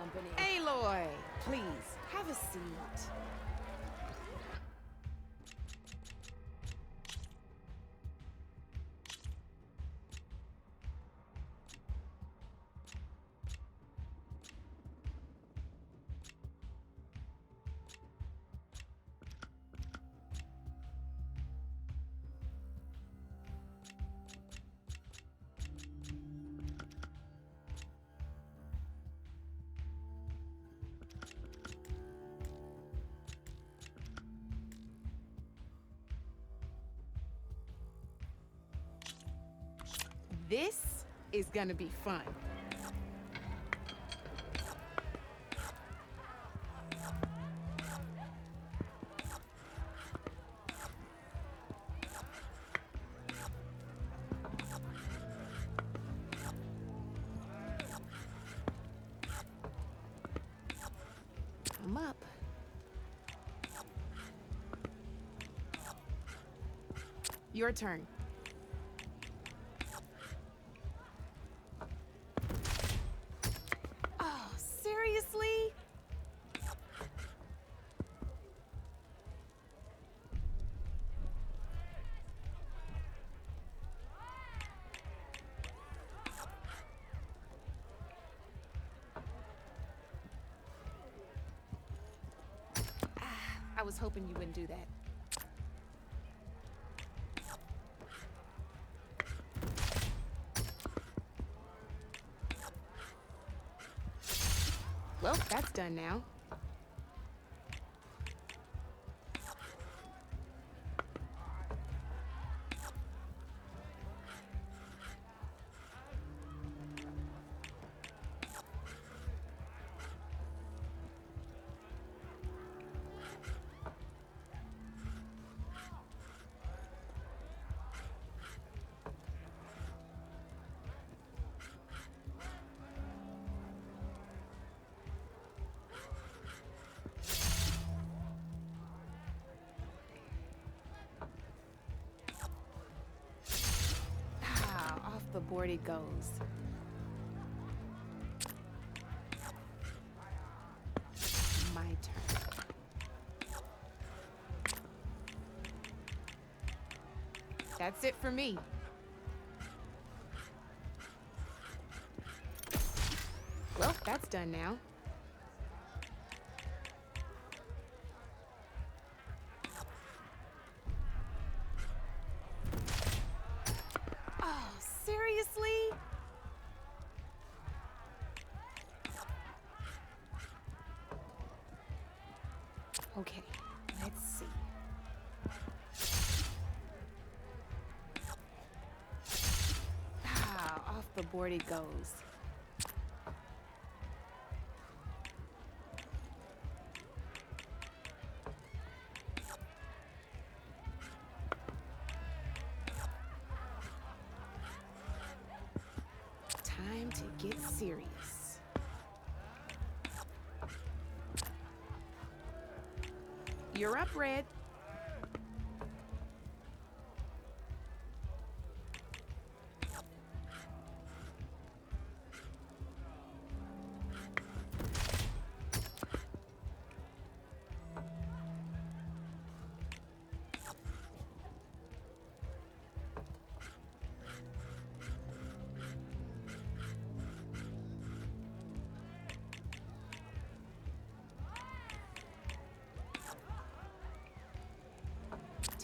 company. Aloy, please, have a seat. This is gonna be fun. I'm up. Your turn. Oh, seriously? I was hoping you wouldn't do that. Well, that's done now. Ah, off the board it goes. My turn. That's it for me. Well, that's done now. Oh, seriously? Okay, let's see. Ah, off the board it goes. Time to get serious. You're up, Red.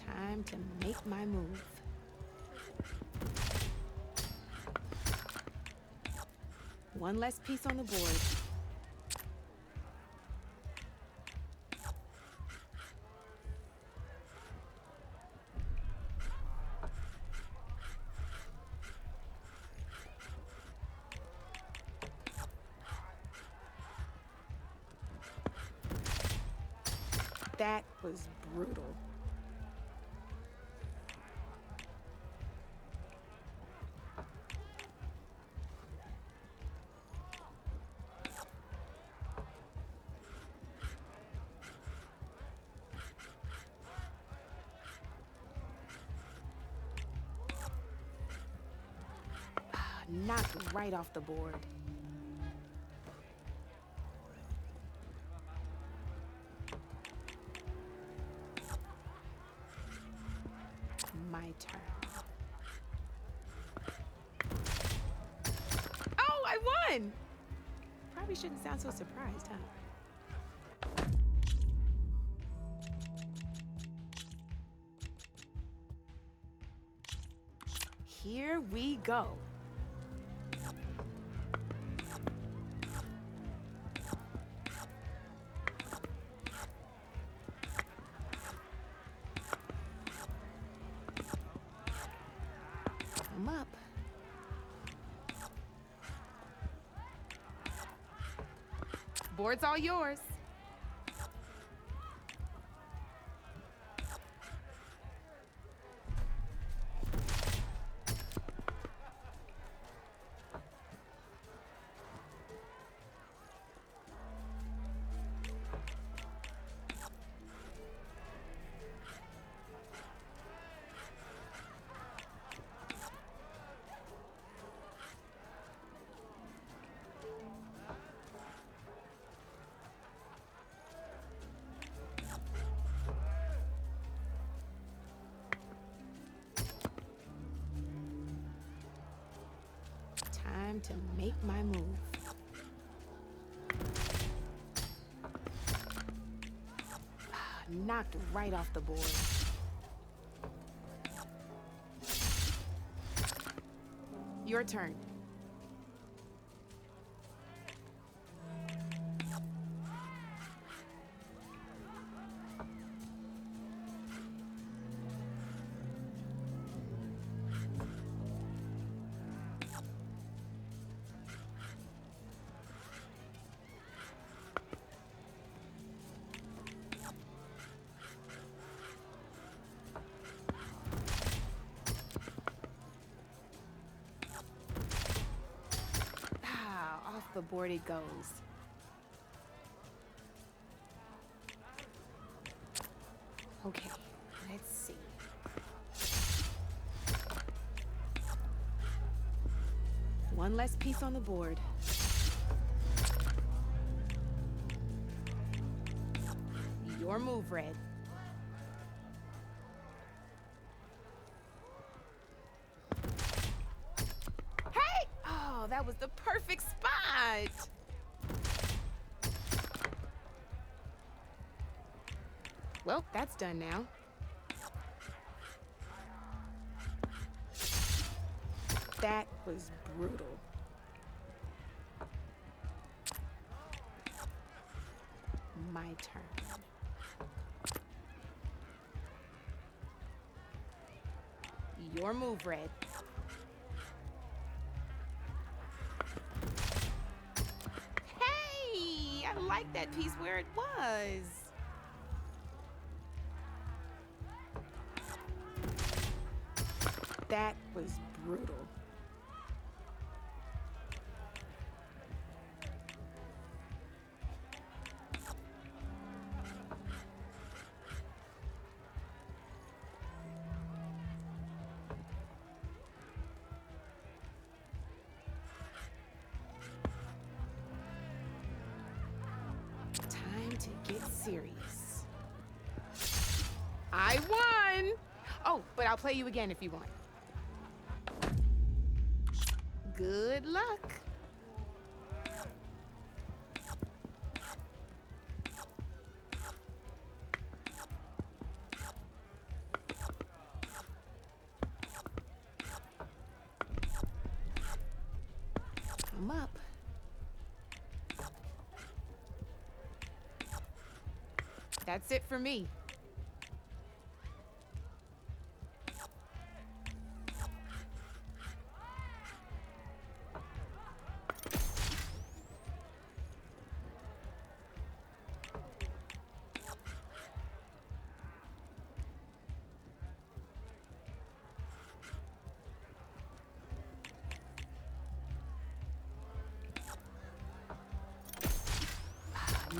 Time to make my move. One less piece on the board. That was brutal. Knocked right off the board. My turn. Oh, I won! Probably shouldn't sound so surprised, huh? Here we go. I'm up. Board's all yours. Time to make my move. Knocked right off the board. Your turn. Off the board it goes. Okay, let's see. One less piece on the board. Your move, Red. Hey! Oh, that was the perfect spot. Well, that's done now. That was brutal. My turn. Your move, Red. Hey! I like that piece where it was. That was brutal. Time to get serious. I won! Oh, but I'll play you again if you want. Good luck. I'm up. That's it for me.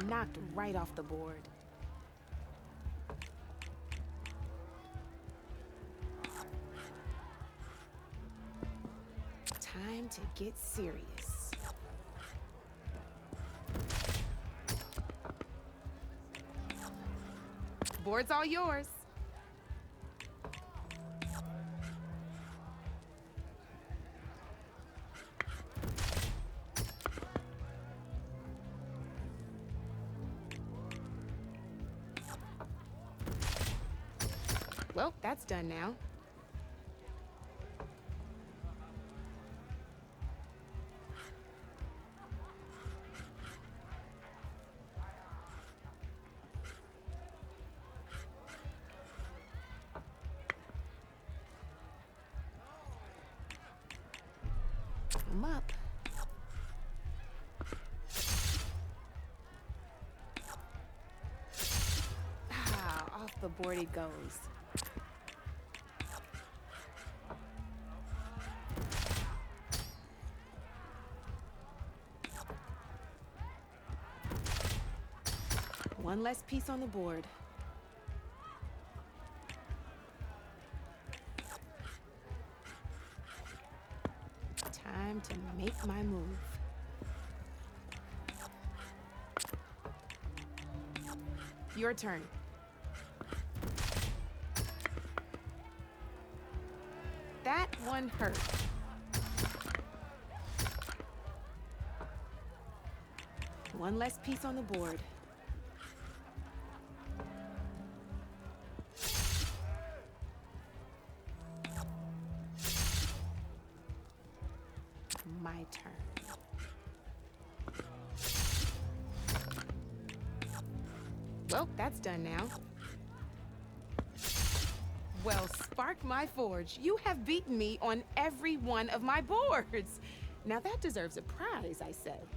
Knocked right off the board. Time to get serious. Board's all yours. Well, that's done now. I'm up. Ah, off the board he goes. One less piece on the board. Time to make my move. Your turn. That one hurt. One less piece on the board. My turn. Well, that's done now. Well, spark my forge. You have beaten me on every one of my boards. Now that deserves a prize, I said.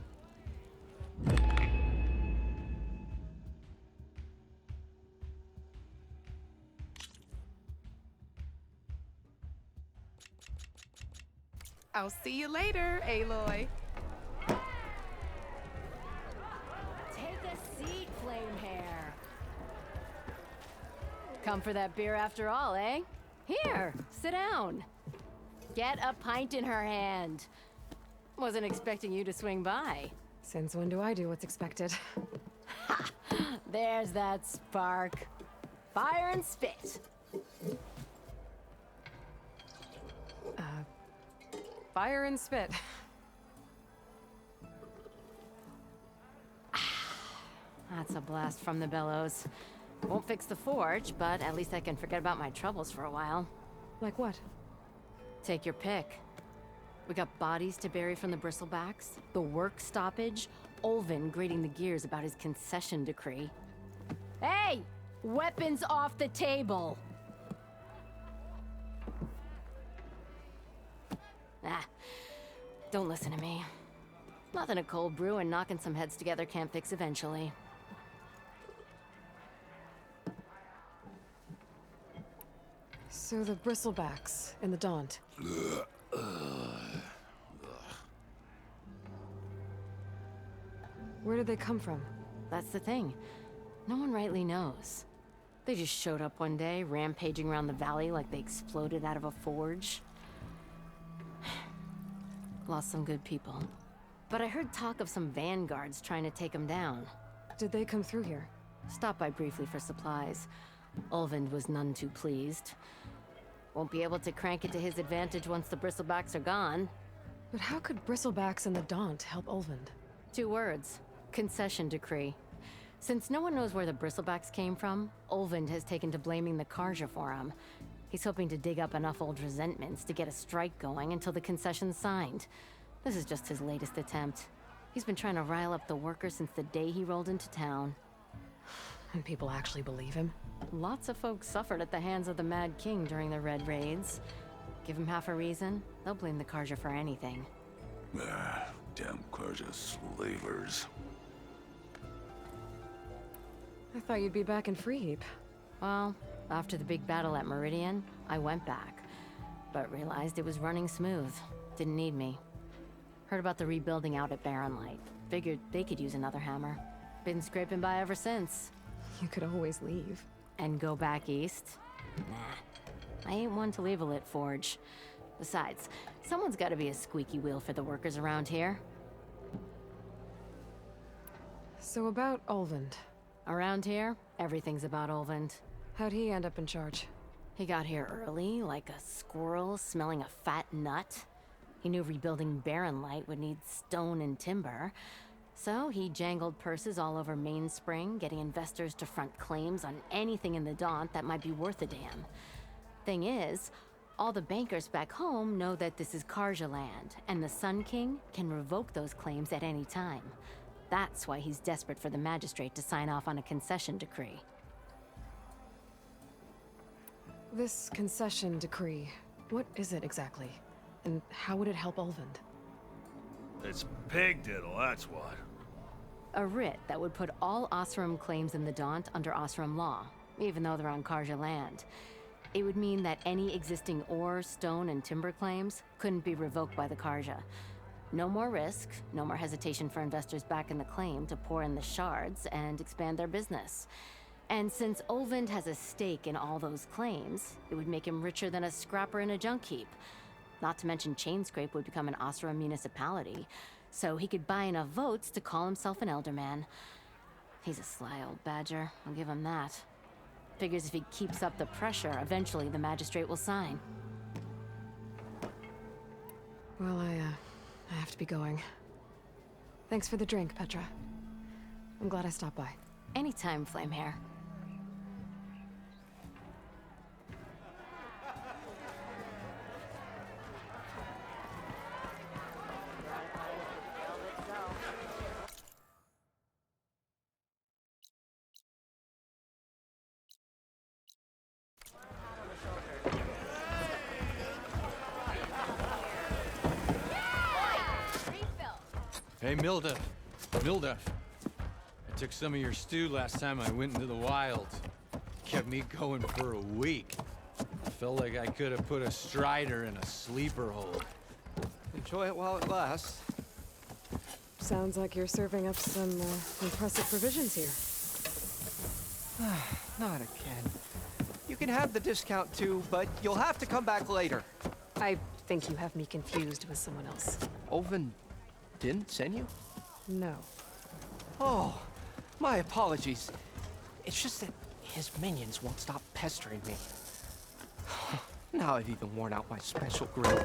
I'll see you later, Aloy. Take a seat, Flamehair. Come for that beer after all, eh? Here, sit down. Get a pint in her hand. Wasn't expecting you to swing by. Since when do I do what's expected? Ha! There's that spark. Fire and spit. Fire and spit. That's a blast from the bellows. Won't fix the forge, but at least I can forget about my troubles for a while. Like what? Take your pick. We got bodies to bury from the bristlebacks, the work stoppage, Olvin grating the gears about his concession decree. Hey! Weapons off the table! Ah, don't listen to me. Nothing a cold brew and knocking some heads together can't fix eventually. So the bristlebacks in the Daunt. Where did they come from? That's the thing. No one rightly knows. They just showed up one day, rampaging around the valley like they exploded out of a forge. Lost some good people. But I heard talk of some vanguards trying to take them down. Did they come through here? Stopped by briefly for supplies. Olvind was none too pleased. Won't be able to crank it to his advantage once the bristlebacks are gone. But how could bristlebacks in the Daunt help Olvind? 2 words. Concession decree. Since no one knows where the bristlebacks came from, Olvind has taken to blaming the Karja for him. He's hoping to dig up enough old resentments to get a strike going until the concession's signed. This is just his latest attempt. He's been trying to rile up the workers since the day he rolled into town. And people actually believe him? Lots of folks suffered at the hands of the Mad King during the Red Raids. Give him half a reason, they'll blame the Karja for anything. Damn Karja slavers. I thought you'd be back in Freeheap. Well, after the big battle at Meridian, I went back. But realized it was running smooth. Didn't need me. Heard about the rebuilding out at Barren Light. Figured they could use another hammer. Been scraping by ever since. You could always leave. And go back east? Nah. I ain't one to leave a lit forge. Besides, someone's gotta be a squeaky wheel for the workers around here. So about Olvind. Around here, everything's about Olvind. How'd he end up in charge? He got here early, like a squirrel smelling a fat nut. He knew rebuilding Barren Light would need stone and timber, So he jangled purses all over Mainspring, getting investors to front claims on anything in the Daunt that might be worth a damn. Thing is, all the bankers back home know that this is Karja land, and the Sun King can revoke those claims at any time. That's why he's desperate for the magistrate to sign off on a concession decree. This concession decree, what is it exactly? And how would it help Ulvund? It's pig diddle, that's what. A writ that would put all Osram claims in the Daunt under Osram law, even though they're on Karja land. It would mean that any existing ore, stone, and timber claims couldn't be revoked by the Karja. No more risk, no more hesitation for investors back in the claim to pour in the shards and expand their business. And since Ulvund has a stake in all those claims, it would make him richer than a scrapper in a junk heap. Not to mention Chainscrape would become an Osram municipality, so he could buy enough votes to call himself an Elderman. He's a sly old badger, I'll give him that. Figures if he keeps up the pressure, eventually the magistrate will sign. Well, I have to be going. Thanks for the drink, Petra. I'm glad I stopped by. Anytime, Flamehair. Hey, Mildef. Mildef. I took some of your stew last time I went into the wilds. Kept me going for a week. Felt like I could have put a strider in a sleeper hold. Enjoy it while it lasts. Sounds like you're serving up some impressive provisions here. Not again. You can have the discount too, but you'll have to come back later. I think you have me confused with someone else. Ulvund didn't send you? No. Oh, my apologies. It's just that his minions won't stop pestering me. Now I've even worn out my special grill.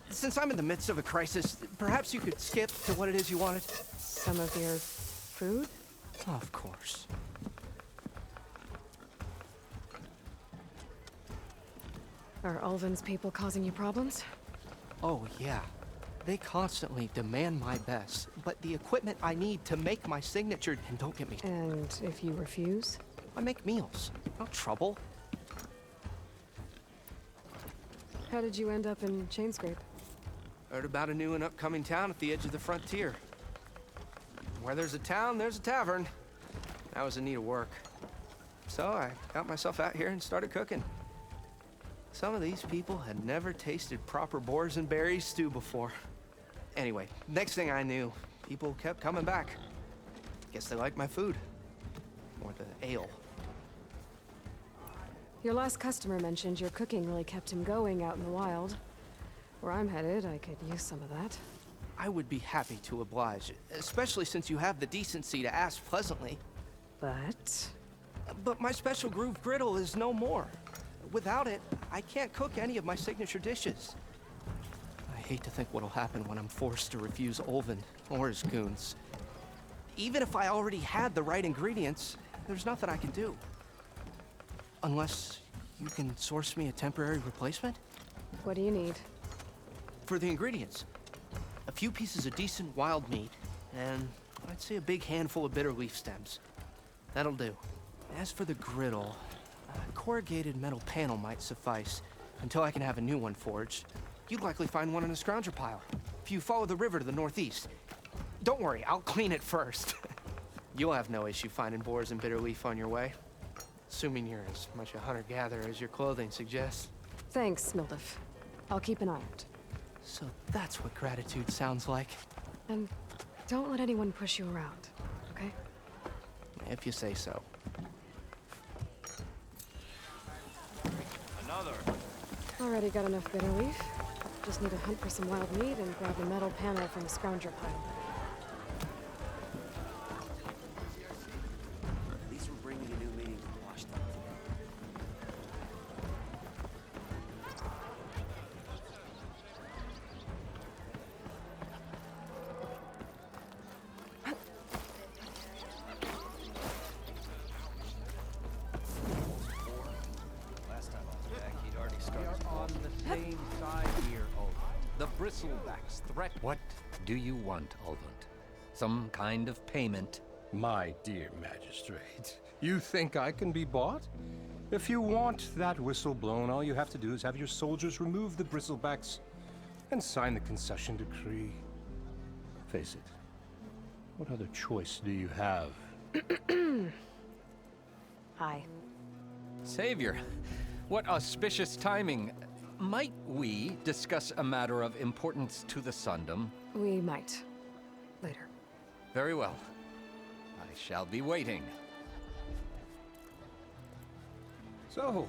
Since I'm in the midst of a crisis, perhaps you could skip to what it is you wanted? Some of your food? Of course. Are Ulvund's people causing you problems? Oh, yeah. They constantly demand my best, but the equipment I need to make my signature, and don't get me... And if you refuse? I make meals. No trouble. How did you end up in Chainscrape? Heard about a new and upcoming town at the edge of the frontier. Where there's a town, there's a tavern. I was in need of work. So I got myself out here and started cooking. Some of these people had never tasted proper boars and berries stew before. Anyway, next thing I knew, people kept coming back. Guess they liked my food. Or the ale. Your last customer mentioned your cooking really kept him going out in the wild. Where I'm headed, I could use some of that. I would be happy to oblige, especially since you have the decency to ask pleasantly. But my special groove griddle is no more. Without it, I can't cook any of my signature dishes. I hate to think what'll happen when I'm forced to refuse Ulvund or his goons. Even if I already had the right ingredients, there's nothing I can do. Unless you can source me a temporary replacement? What do you need? For the ingredients, a few pieces of decent wild meat, and I'd say a big handful of bitter leaf stems. That'll do. As for the griddle, a corrugated metal panel might suffice until I can have a new one forged. You'd likely find one in a scrounger pile if you follow the river to the northeast. Don't worry, I'll clean it first. You'll have no issue finding boars and bitter leaf on your way. Assuming you're as much a hunter-gatherer as your clothing suggests. Thanks, Mildef. I'll keep an eye out. So that's what gratitude sounds like. And don't let anyone push you around, okay? If you say so. Another. Already got enough bitter leaf. Just need to hunt for some wild meat and grab a metal panel from the scrounger pile. At least we're bringing a new meeting to Washington. Bristlebacks threat. What do you want, Ulvund? Some kind of payment? My dear magistrate, you think I can be bought? If you want that whistle blown, all you have to do is have your soldiers remove the Bristlebacks and sign the concession decree. Face it, what other choice do you have? Hi. Savior, what auspicious timing. Might we discuss a matter of importance to the Sundom? We might. Later. Very well. I shall be waiting. So,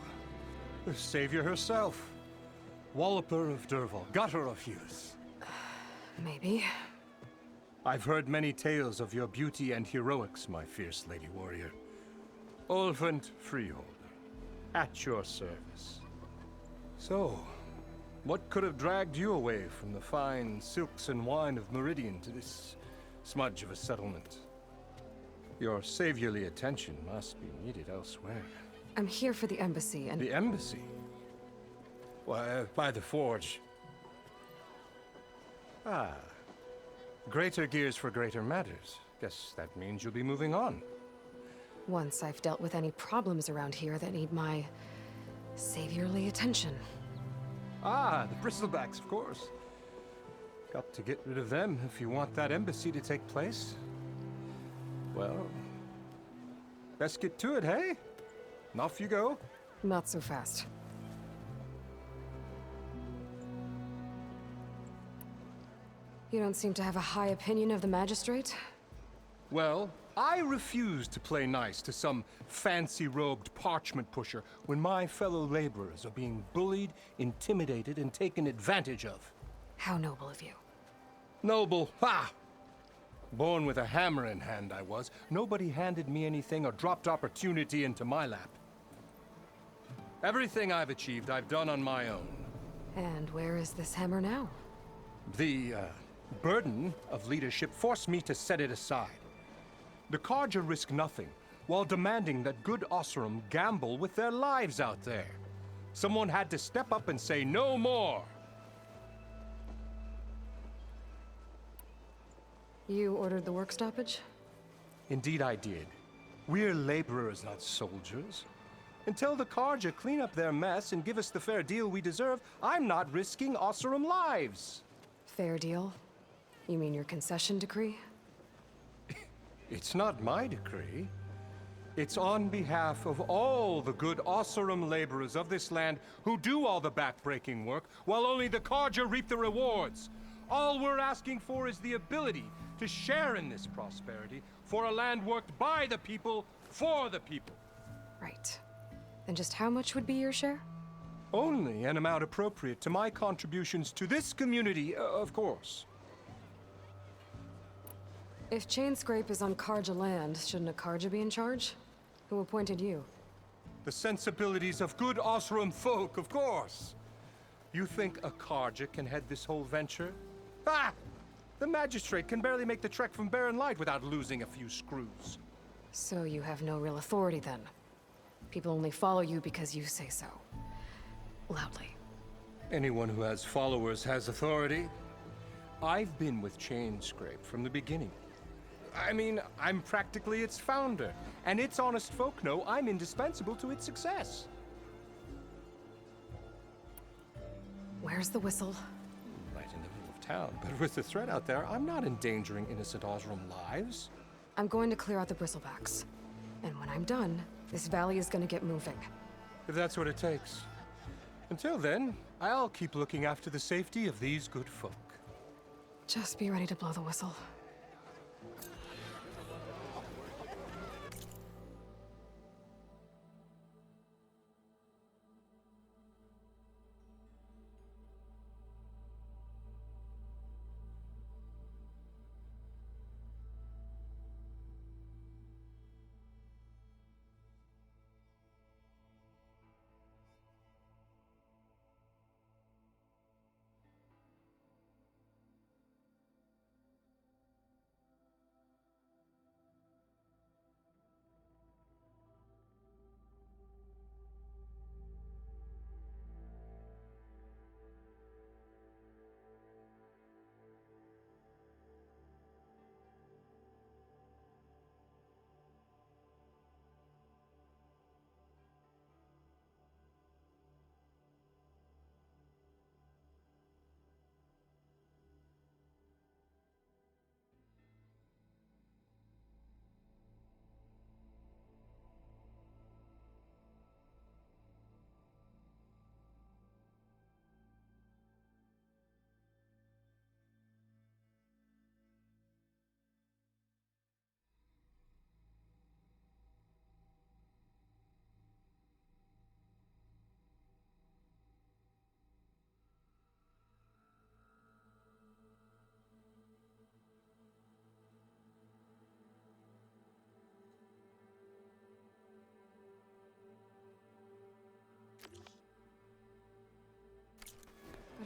the savior herself. Walloper of Derval, gutter of youth. Maybe. I've heard many tales of your beauty and heroics, my fierce lady warrior. Ulvund Freeholder, at your service. So, what could have dragged you away from the fine silks and wine of Meridian to this smudge of a settlement? Your saviorly attention must be needed elsewhere. I'm here for the embassy and... The embassy? Why, by the forge. Ah. Greater gears for greater matters. Guess that means you'll be moving on. Once I've dealt with any problems around here that need my saviorly attention. Ah, the Bristlebacks, of course. Got to get rid of them if you want that embassy to take place. Well, best get to it, hey? And off you go. Not so fast. You don't seem to have a high opinion of the magistrate? Well, I refuse to play nice to some fancy-robed parchment pusher when my fellow laborers are being bullied, intimidated, and taken advantage of. How noble of you. Noble? Ha! Born with a hammer in hand, I was. Nobody handed me anything or dropped opportunity into my lap. Everything I've achieved, I've done on my own. And where is this hammer now? The, burden of leadership forced me to set it aside. The Carja risk nothing, while demanding that good Oseram gamble with their lives out there. Someone had to step up and say no more. You ordered the work stoppage? Indeed I did. We're laborers, not soldiers. Until the Carja clean up their mess and give us the fair deal we deserve, I'm not risking Oseram lives. Fair deal? You mean your concession decree? It's not my decree. It's on behalf of all the good Oseram laborers of this land who do all the backbreaking work, while only the Carja reap the rewards. All we're asking for is the ability to share in this prosperity for a land worked by the people, for the people. Right. Then just how much would be your share? Only an amount appropriate to my contributions to this community, of course. If Chainscrape is on Carja land, shouldn't a Carja be in charge? Who appointed you? The sensibilities of good Oseram folk, of course. You think a Carja can head this whole venture? Ah! The magistrate can barely make the trek from Barren Light without losing a few screws. So you have no real authority then? People only follow you because you say so. Loudly. Anyone who has followers has authority. I've been with Chainscrape from the beginning. I mean, I'm practically its founder, and its honest folk know I'm indispensable to its success. Where's the whistle? Right in the middle of town, but with the threat out there, I'm not endangering innocent Oseram lives. I'm going to clear out the Bristlebacks. And when I'm done, this valley is gonna get moving. If that's what it takes. Until then, I'll keep looking after the safety of these good folk. Just be ready to blow the whistle.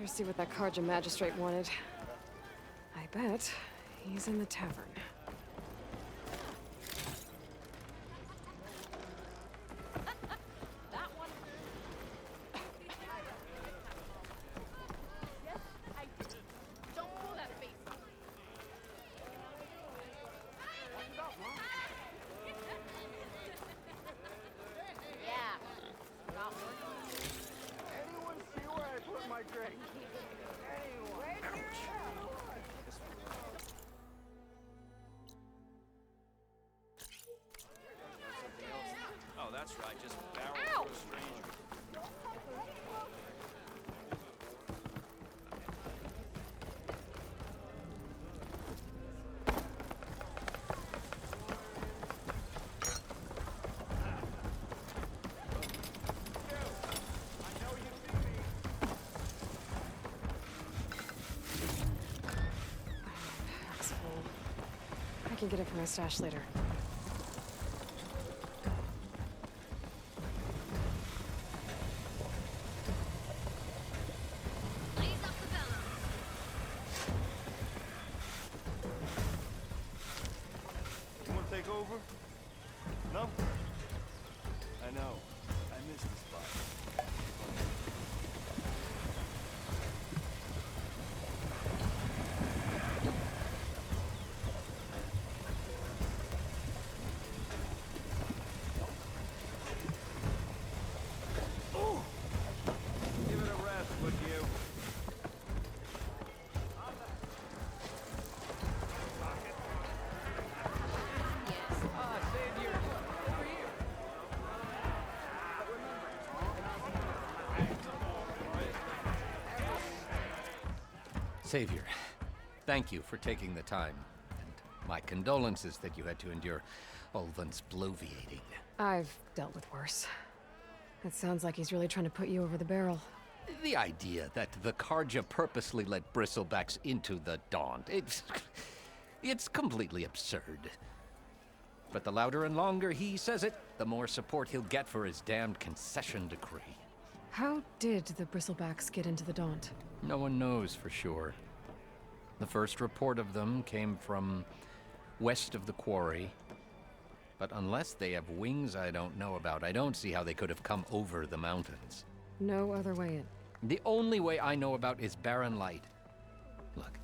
Better see what that Karja magistrate wanted. I bet he's in the tavern. Oh, that's right. Just barrel for a stranger. I can get it from my stash later. You want to take over? No? I know. I missed the spot. Give it a rest, would you? Savior, thank you for taking the time. And my condolences that you had to endure Ulvin's bloviating. I've dealt with worse. It sounds like he's really trying to put you over the barrel. The idea that the Karja purposely let Bristlebacks into the Daunt, it's completely absurd. But the louder and longer he says it, the more support he'll get for his damned concession decree. How did the Bristlebacks get into the Daunt? No one knows for sure. The first report of them came from west of the quarry. But unless they have wings I don't know about, I don't see how they could have come over the mountains. No other way in. The only way I know about is Barren Light. Look,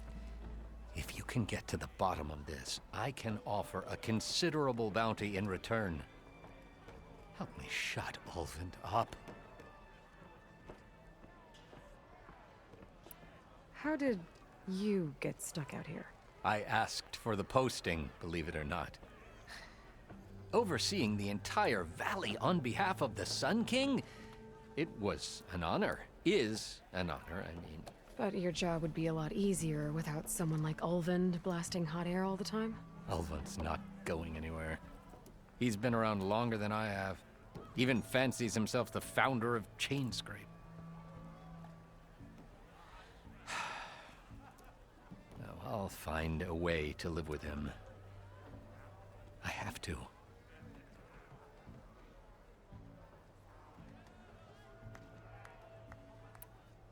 if you can get to the bottom of this, I can offer a considerable bounty in return. Help me shut Ulvund up. How did you get stuck out here? I asked for the posting, believe it or not. Overseeing the entire valley on behalf of the Sun King? It was an honor. Is an honor, I mean. But your job would be a lot easier without someone like Ulvund blasting hot air all the time? Ulvund's not going anywhere. He's been around longer than I have. Even fancies himself the founder of Chainscrape. I'll find a way to live with him. I have to.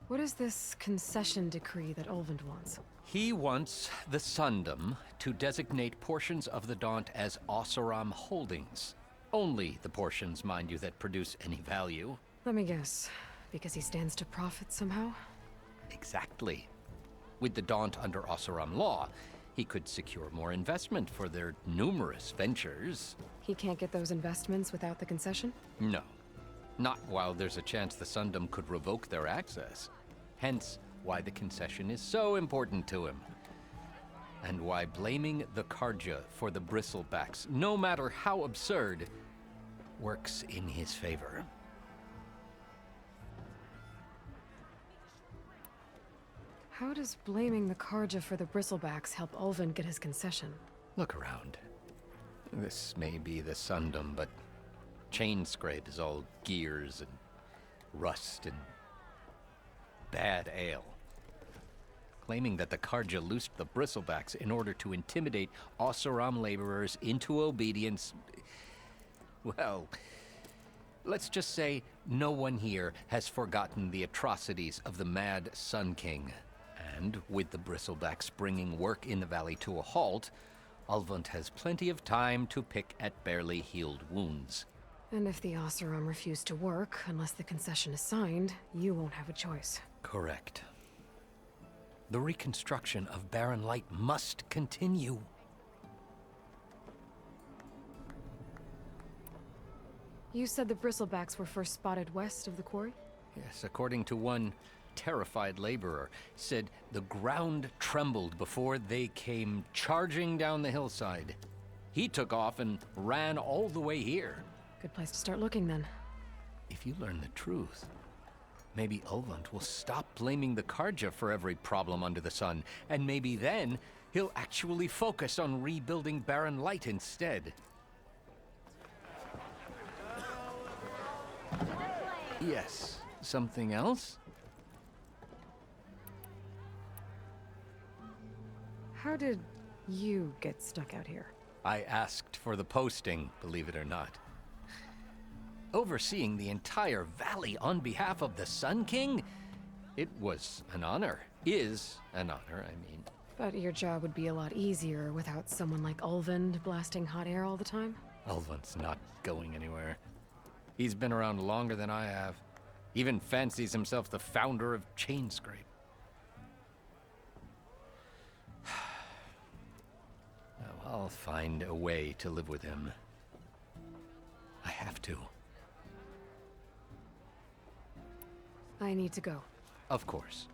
What is this concession decree that Ulvund wants? He wants the Sundom to designate portions of the Daunt as Oseram holdings. Only the portions, mind you, that produce any value. Let me guess. Because he stands to profit somehow? Exactly. With the Daunt under Oseram law, he could secure more investment for their numerous ventures. He can't get those investments without the concession? No. Not while there's a chance the Sundom could revoke their access. Hence, why the concession is so important to him. And why blaming the Karja for the Bristlebacks, no matter how absurd, works in his favor. How does blaming the Karja for the Bristlebacks help Ulvund get his concession? Look around. This may be the Sundom, but Chainscrape is all gears and rust and bad ale. Claiming that the Karja loosed the Bristlebacks in order to intimidate Oseram laborers into obedience. Well, let's just say No one here has forgotten the atrocities of the Mad Sun King. And with the Bristlebacks bringing work in the valley to a halt, Ulvund has plenty of time to pick at barely healed wounds. And if the Oseram refuse to work, unless the concession is signed, you won't have a choice. Correct. The reconstruction of Barren Light must continue. You said the Bristlebacks were first spotted west of the quarry? Yes, according to one terrified laborer, said the ground trembled before they came charging down the hillside. He took off and ran all the way here. Good place to start looking, then. If you learn the truth, maybe Ulvund will stop blaming the Karja for every problem under the sun, and maybe then he'll actually focus on rebuilding Barren Light instead. Yes, something else? How did you get stuck out here? I asked for the posting, believe it or not. Overseeing the entire valley on behalf of the Sun King? It was an honor. Is an honor, I mean. But your job would be a lot easier without someone like Ulvund blasting hot air all the time? Ulvund's not going anywhere. He's been around longer than I have. Even fancies himself the founder of Chainscrape. I'll find a way to live with him. I have to. I need to go. Of course.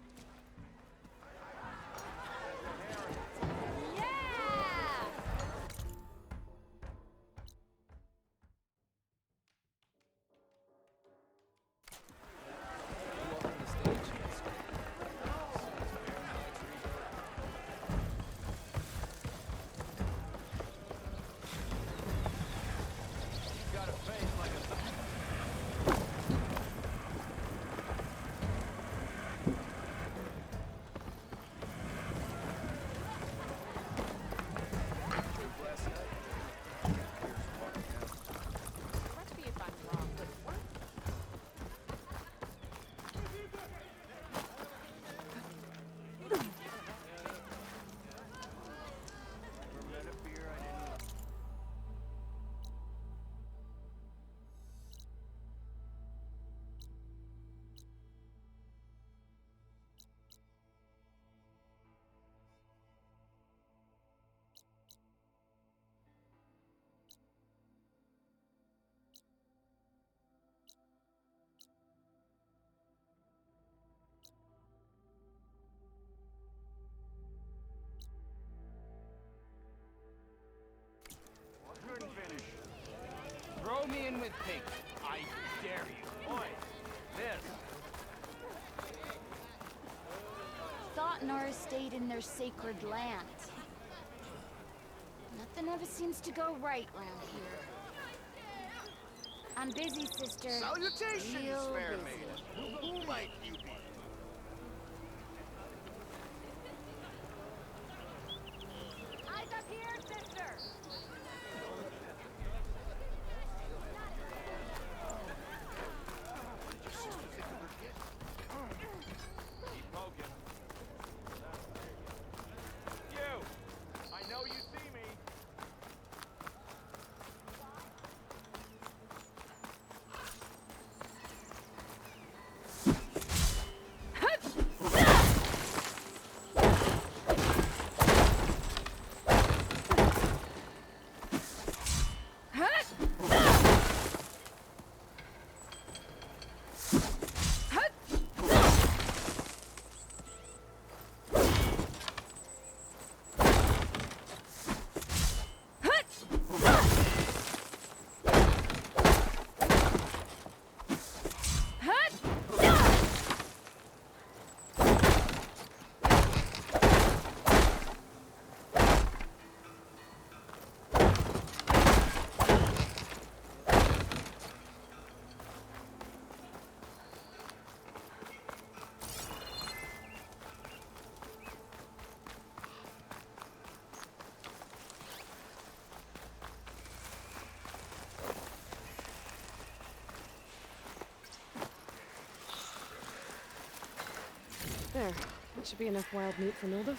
Correct me if I'm wrong, but weren't Couldn't finish. Throw me in with pink. I dare you. Oi, this. Thought Nora stayed in their sacred land. Nothing ever seems to go right round here. I'm busy, sister. Salutations, Real fair busy. maiden. Who might you be? Eyes up here, sister! Keep poking. You! I know you see me. There. That should be enough wild meat for Nildif.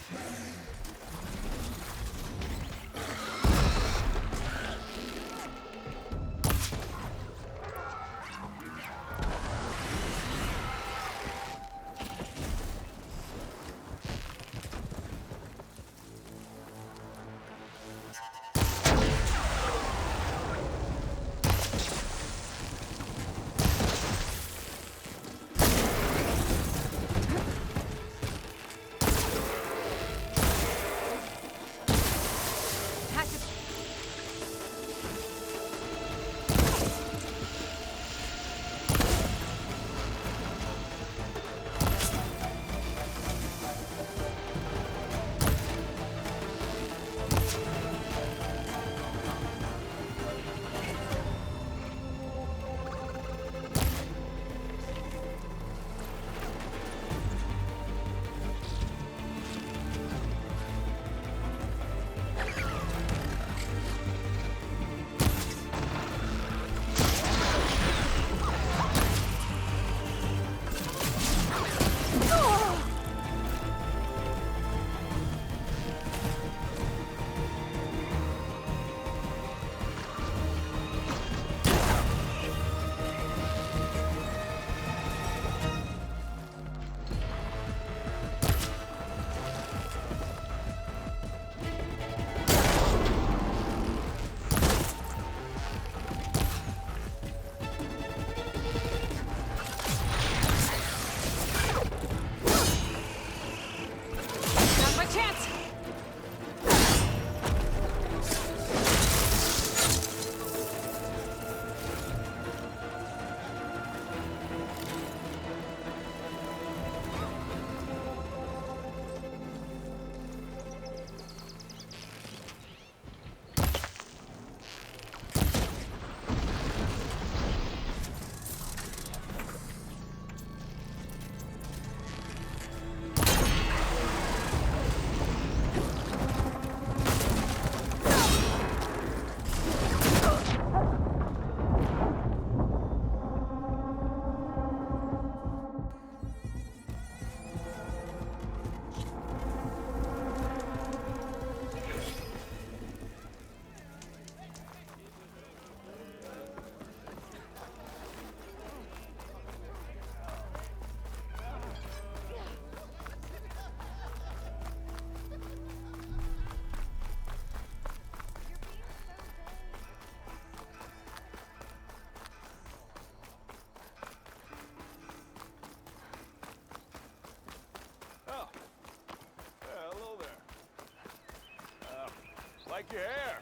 Like your hair.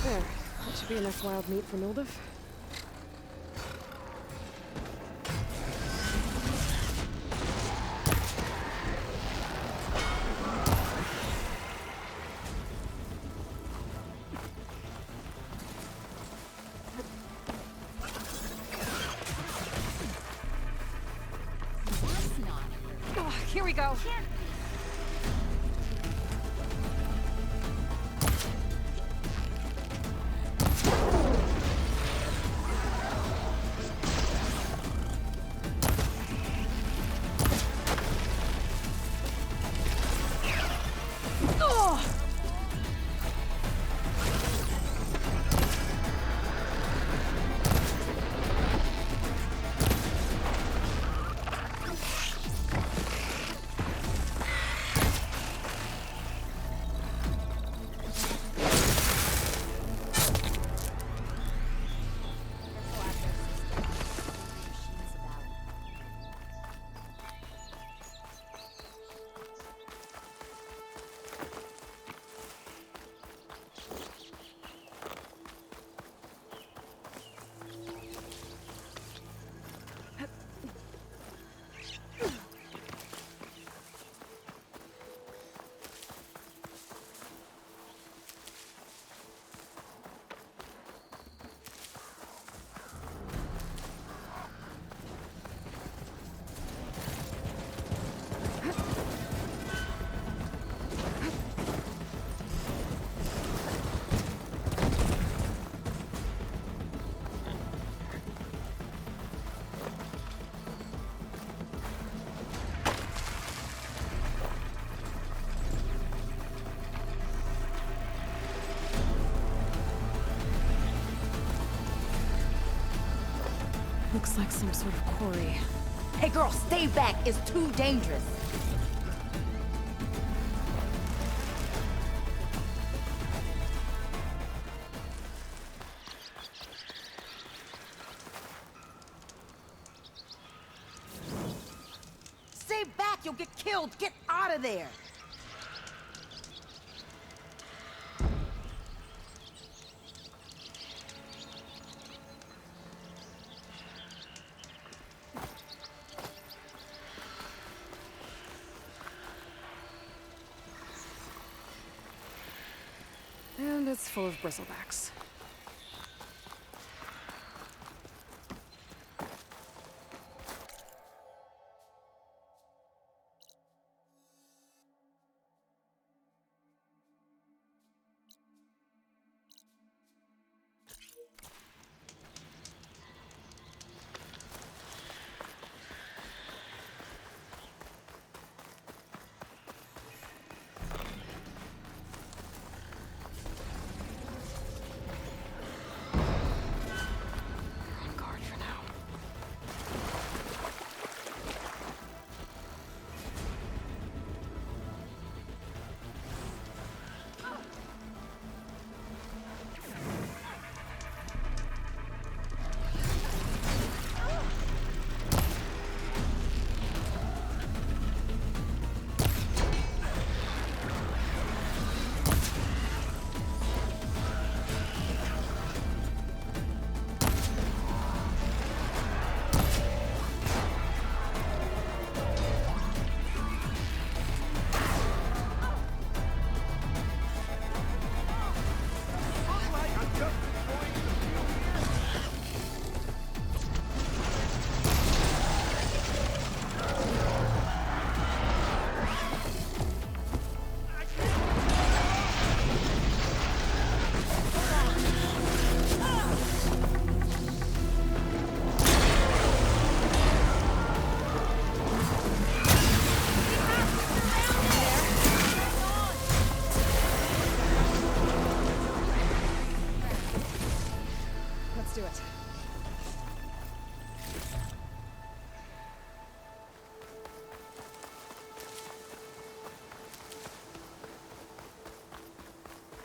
There. That should be enough wild meat for Nildif. Here we go. Looks like some sort of quarry. Hey girl, stay back. It's too dangerous. Stay back. You'll get killed. Get out of there. And it's full of bristlebacks. On guard for now. Let's do it.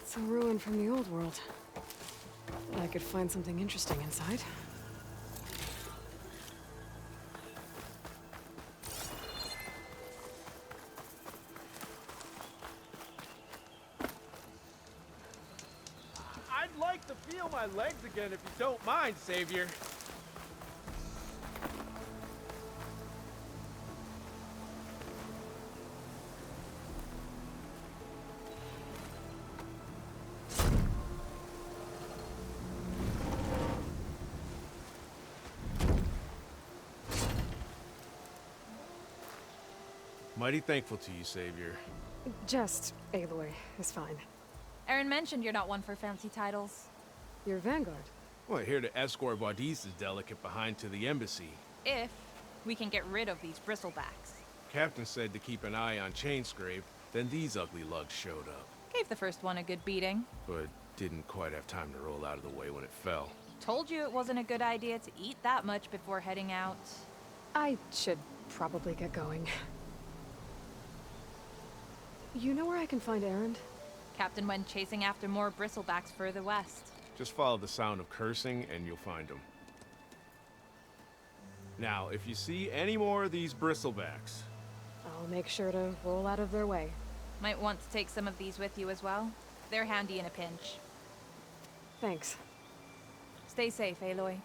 It's a ruin from the old world. I could find something interesting inside. I'd like to feel my legs again if you don't mind, Savior. Mighty thankful to you, Savior. Just Aloy is fine. Aaron mentioned you're not one for fancy titles. You're Vanguard. Well, here to escort Wadis' delicate behind to the embassy. If we can get rid of these bristlebacks. Captain said to keep an eye on Chainscrape, then these ugly lugs showed up. Gave the first one a good beating. But didn't quite have time to roll out of the way when it fell. Told you it wasn't a good idea to eat that much before heading out. I should probably get going. You know where I can find Erend? Captain went chasing after more bristlebacks further west. Just follow the sound of cursing and you'll find them. Now, if you see any more of these bristlebacks... I'll make sure to roll out of their way. Might want to take some of these with you as well. They're handy in a pinch. Thanks. Stay safe, Aloy.